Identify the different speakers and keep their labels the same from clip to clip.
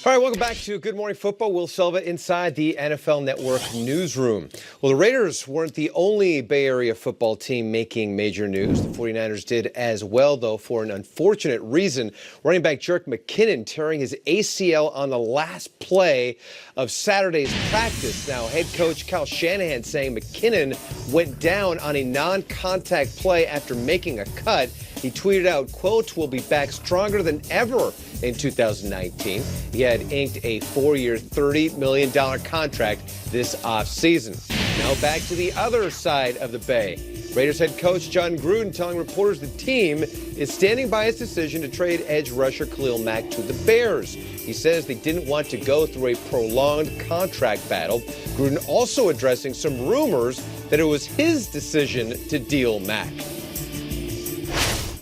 Speaker 1: All right, welcome back to Good Morning Football. Will Silva inside the NFL Network newsroom. Well, the Raiders weren't the only Bay Area football team making major news. The 49ers did as well, though, for an unfortunate reason. Running back Jerick McKinnon tearing his ACL on the last play of Saturday's practice. Now, head coach Kyle Shanahan saying McKinnon went down on a non-contact play after making a cut. He tweeted out, quote, "We'll be back stronger than ever in 2019. He had inked a 4-year, $30 million contract this offseason. Now back to the other side of the Bay. Raiders head coach Jon Gruden telling reporters the team is standing by his decision to trade edge rusher Khalil Mack to the Bears. He says they didn't want to go through a prolonged contract battle. Gruden also addressing some rumors that it was his decision to deal Mack.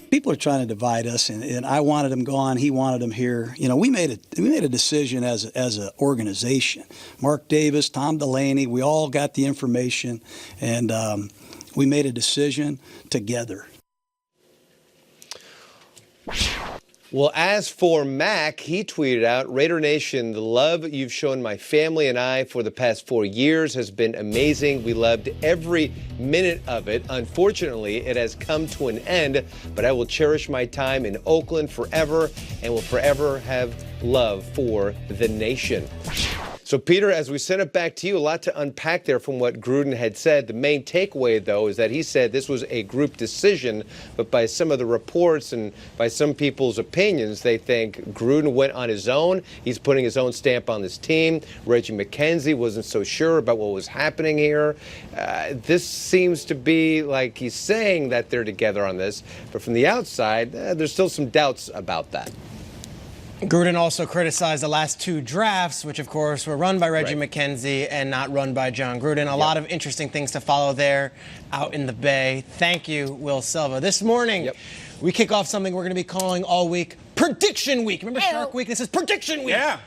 Speaker 2: People are trying to divide us, and I wanted him gone. He wanted him here. You know, we made a decision as an organization. Mark Davis, Tom Delaney, we all got the information, and we made a decision together.
Speaker 1: Well, as for Mack, he tweeted out, "Raider Nation, the love you've shown my family and I for the past 4 years has been amazing. We loved every minute of it. Unfortunately, it has come to an end, but I will cherish my time in Oakland forever and will forever have love for the nation." So, Peter, as we send it back to you, a lot to unpack there from what Gruden had said. The main takeaway, though, is that he said this was a group decision, but by some of the reports and by some people's opinions, they think Gruden went on his own. He's putting his own stamp on this team. Reggie McKenzie wasn't so sure about what was happening here. This seems to be like he's saying that they're together on this, but from the outside, there's still some doubts about that.
Speaker 3: Gruden also criticized the last two drafts, which, of course, were run by Reggie McKenzie and not run by Jon Gruden. A lot of interesting things to follow there out in the Bay. Thank you, Will Silva. This morning, we kick off something we're going to be calling all week Prediction Week. Remember Shark Week? This is Prediction Week.
Speaker 4: Yeah.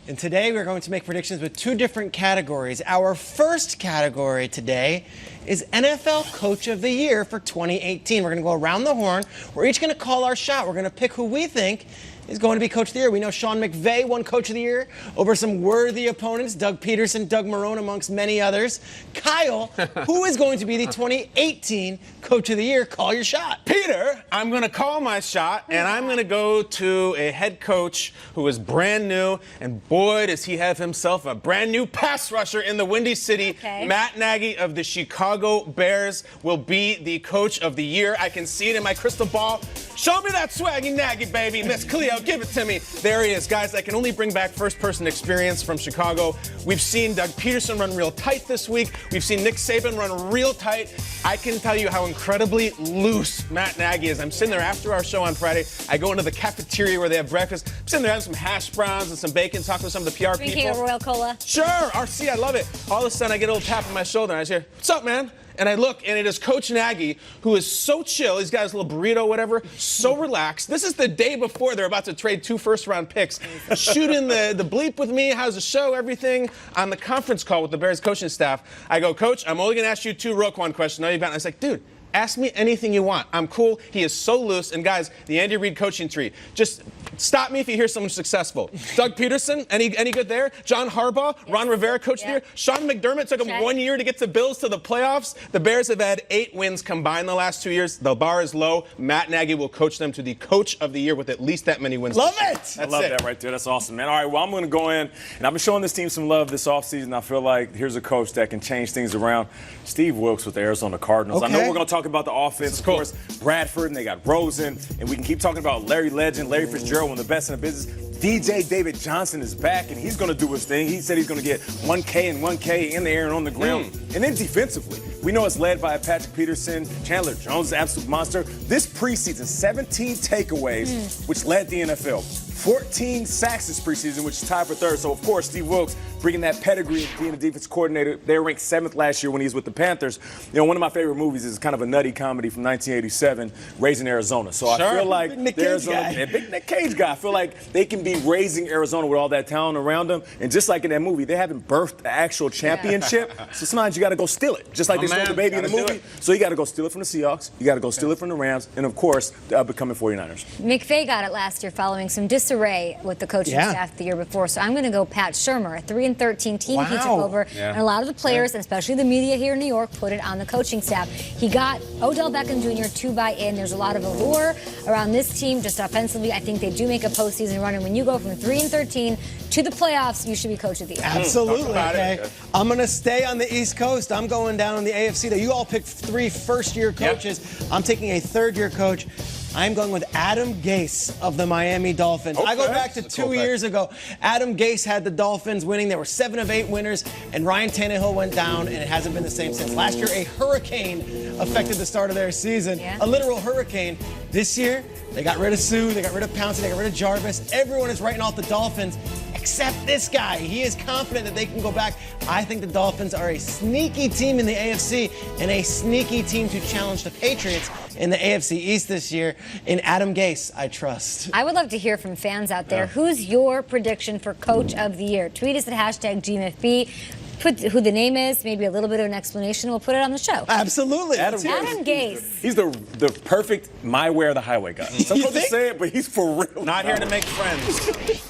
Speaker 3: And today, we're going to make predictions with two different categories. Our first category today is NFL Coach of the Year for 2018. We're going to go around the horn. We're each going to call our shot. We're going to pick who we think is going to be Coach of the Year. We know Sean McVay won Coach of the Year over some worthy opponents, Doug Peterson, Doug Marrone, amongst many others. Kyle, who is going to be the 2018 Coach of the Year? Call your shot.
Speaker 4: Peter, I'm going to call my shot, and I'm going to go to a head coach who is brand new, and boy, does he have himself a brand new pass rusher in the Windy City.
Speaker 5: Okay.
Speaker 4: Matt Nagy of the Chicago Bears will be the Coach of the Year. I can see it in my crystal ball. Show me that swaggy Nagy, baby. Miss Cleo, give it to me. There he is. Guys, I can only bring back first-person experience from Chicago. We've seen Doug Peterson run real tight this week. We've seen Nick Saban run real tight. I can tell you how incredibly loose Matt Nagy is. I'm sitting there after our show on Friday. I go into the cafeteria where they have breakfast. I'm sitting there having some hash browns and some bacon, talking with some of the PR
Speaker 5: Drinking
Speaker 4: people.
Speaker 5: a Royal Cola.
Speaker 4: Sure, RC, I love it. All of a sudden, I get a little tap on my shoulder, and I say, "What's up, man?" And I look, and it is Coach Nagy, who is so chill. He's got his little burrito, whatever, so relaxed. This is the day before they're about to trade 2 first-round picks. Shooting the bleep with me, how's the show, everything, on the conference call with the Bears coaching staff. I go, "Coach, I'm only going to ask you 2 Roquan questions. No, you've got." And I was like, "Dude, ask me anything you want. I'm cool." He is so loose. And guys, the Andy Reid coaching tree. Just stop me if you hear someone successful. Doug Peterson, any good there? John Harbaugh, Ron Rivera, coach of the year. Sean McDermott took him 1 year to get the Bills to the playoffs. The Bears have had 8 wins combined the last 2 years. The bar is low. Matt Nagy will coach them to the Coach of the Year with at least that many wins.
Speaker 3: Love it.
Speaker 6: I love that right there. That's awesome, man. All right, well, I'm going to go in, and I've been showing this team some love this offseason. I feel like here's a coach that can change things around. Steve Wilkes with the Arizona Cardinals.
Speaker 3: Okay.
Speaker 6: I know we're going to talk about the offense, of course, Bradford, and they got Rosen, and we can keep talking about Larry Legend, Larry Fitzgerald, one of the best in the business. DJ David Johnson is back, and he's going to do his thing. He said he's going to get 1K and 1K in the air and on the ground. And then defensively, we know it's led by Patrick Peterson. Chandler Jones is an absolute monster. This preseason, 17 takeaways, which led the NFL. 14 sacks this preseason, which is tied for third. So, of course, Steve Wilkes bringing that pedigree of being a defense coordinator. They were ranked 7th last year when he was with the Panthers. You know, one of my favorite movies is kind of a nutty comedy from 1987, Raising Arizona. So I feel like
Speaker 3: Big Nick Cage guy.
Speaker 6: Big Nick Cage guy. I feel like they can be raising Arizona with all that talent around them. And just like in that movie, they haven't birthed the actual championship. So sometimes you got to go steal it, just like they stole the baby in the movie. So you got to go steal it from the Seahawks. You got to go steal it from the Rams. And, of course, the up-and-coming 49ers.
Speaker 5: McVay got it last year following some disarray with the coaching staff the year before. So I'm going to go Pat Shurmur, a 3-13 team he took over. And a lot of the players, and especially the media here in New York, put it on the coaching staff. He got Odell Beckham Jr. to buy in. There's a lot of allure around this team just offensively. I think they do make a postseason run. And when you go from 3-13 to the playoffs, you should be coach of the year.
Speaker 3: Absolutely. Okay. I'm going to stay on the East Coast. I'm going down on the AFC. You all picked 3 first-year coaches. Yep. I'm taking a third-year coach. I'm going with Adam Gase of the Miami Dolphins. I go back to 2 years ago. Adam Gase had the Dolphins winning. There were 7 of 8 winners, and Ryan Tannehill went down, and it hasn't been the same since. Last year, a hurricane affected the start of their season, a literal hurricane. This year, they got rid of Sue, they got rid of Pouncey, they got rid of Jarvis. Everyone is writing off the Dolphins except this guy. He is confident that they can go back. I think the Dolphins are a sneaky team in the AFC and a sneaky team to challenge the Patriots in the AFC East this year. In Adam Gase, I trust.
Speaker 5: I would love to hear from fans out there. Who's your prediction for Coach of the Year? Tweet us at #GMFB. Put who the name is, maybe a little bit of an explanation. We'll put it on the show.
Speaker 3: Absolutely.
Speaker 5: Adam Gase.
Speaker 6: He's the perfect my way or the highway guy. Some folks say it, but he's for real.
Speaker 4: Not here to make friends.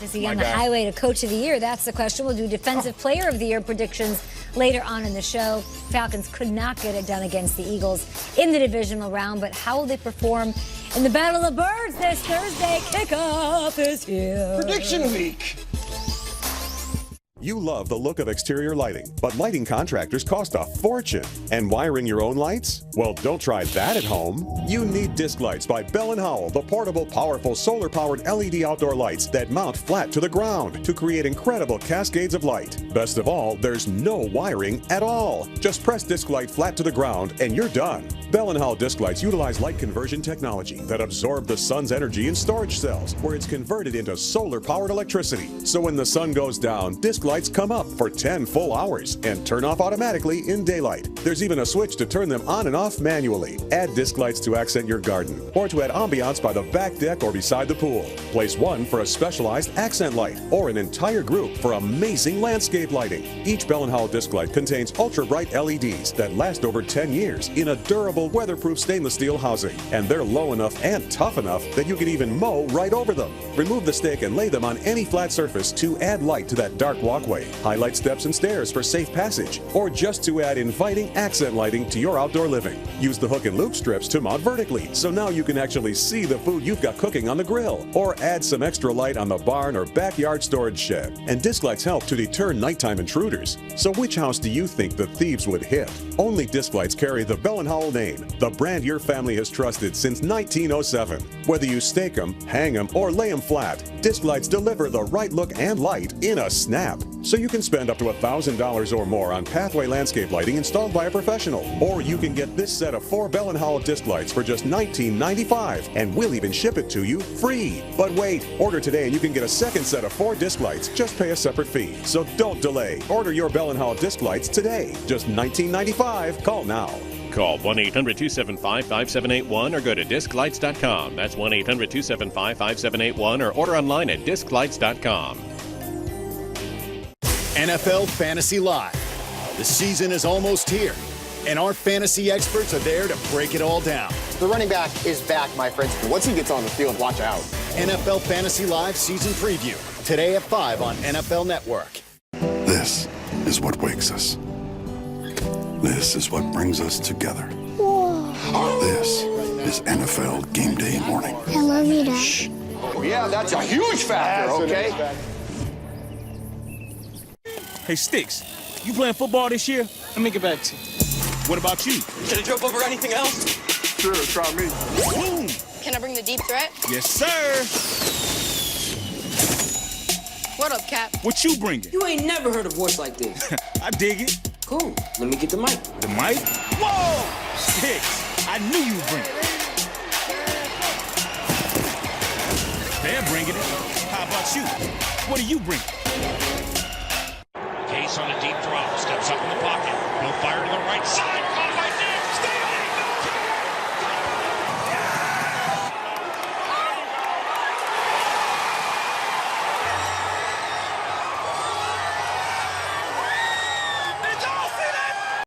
Speaker 5: Is he on the highway to Coach of the Year? That's the question. We'll do Defensive Player of the Year predictions later on in the show. Falcons could not get it done against the Eagles in the divisional round, but how will they perform in the Battle of the Birds this Thursday? Kickoff is here.
Speaker 3: Prediction week.
Speaker 7: You love the look of exterior lighting, but lighting contractors cost a fortune. And wiring your own lights? Well, don't try that at home. You need Disc Lights by Bell & Howell, the portable, powerful, solar-powered LED outdoor lights that mount flat to the ground to create incredible cascades of light. Best of all, there's no wiring at all. Just press Disc Light flat to the ground and you're done. Bell & Howell Disc Lights utilize light conversion technology that absorb the sun's energy in storage cells, where it's converted into solar-powered electricity. So when the sun goes down, Disc Lights come up for 10 full hours and turn off automatically in daylight. There's even a switch to turn them on and off manually. Add Disc Lights to accent your garden or to add ambiance by the back deck or beside the pool. Place one for a specialized accent light or an entire group for amazing landscape lighting. Each Bell & Howell Disc Light contains ultra-bright LEDs that last over 10 years in a durable, weatherproof stainless steel housing. And they're low enough and tough enough that you can even mow right over them. Remove the stick and lay them on any flat surface to add light to that dark walkway. Highlight steps and stairs for safe passage, or just to add inviting accent lighting to your outdoor living. Use the hook and loop strips to mount vertically, so now you can actually see the food you've got cooking on the grill, or add some extra light on the barn or backyard storage shed. And Disc Lights help to deter nighttime intruders. So which house do you think the thieves would hit? Only Disc Lights carry the Bell & Howell name, the brand your family has trusted since 1907. Whether you stake them, hang them, or lay them flat, Disc Lights deliver the right look and light in a snap. So you can spend up to $1,000 or more on pathway landscape lighting installed by a professional. Or you can get this set of 4 Bell & Howell Disc Lights for just $19.95, and we'll even ship it to you free. But wait, order today and you can get a second set of 4 disc lights. Just pay a separate fee. So don't delay. Order your Bell & Howell Disc Lights today. Just $19.95. Call now.
Speaker 8: Call 1-800-275-5781 or go to disclights.com. That's 1-800-275-5781 or order online at disclights.com.
Speaker 9: NFL Fantasy Live. The season is almost here, and our fantasy experts are there to break it all down.
Speaker 10: The running back is back, my friends. Once he gets on the field, watch out.
Speaker 9: NFL Fantasy Live season preview, today at 5 on NFL Network.
Speaker 11: This is what wakes us. This is what brings us together.
Speaker 12: Whoa.
Speaker 11: This is NFL Game Day morning.
Speaker 12: I love you, Dad.
Speaker 10: Shh. Oh, yeah, that's a huge factor, okay?
Speaker 6: Hey, Sticks, you playing football this year?
Speaker 13: Let me get back to you.
Speaker 6: What about you?
Speaker 13: Should have drove over anything else?
Speaker 11: Sure, try me.
Speaker 6: Boom!
Speaker 12: Can I bring the deep threat?
Speaker 6: Yes, sir!
Speaker 12: What up, Cap?
Speaker 6: What you bringing?
Speaker 13: You ain't never heard a voice like this.
Speaker 6: I dig it.
Speaker 13: Cool. Let me get the mic.
Speaker 6: The mic? Whoa! Sticks, I knew you would bring it. They're bringing it. How about you? What are you bringing?
Speaker 14: Case on a deep throw, steps up in the pocket. He'll fire to the right side.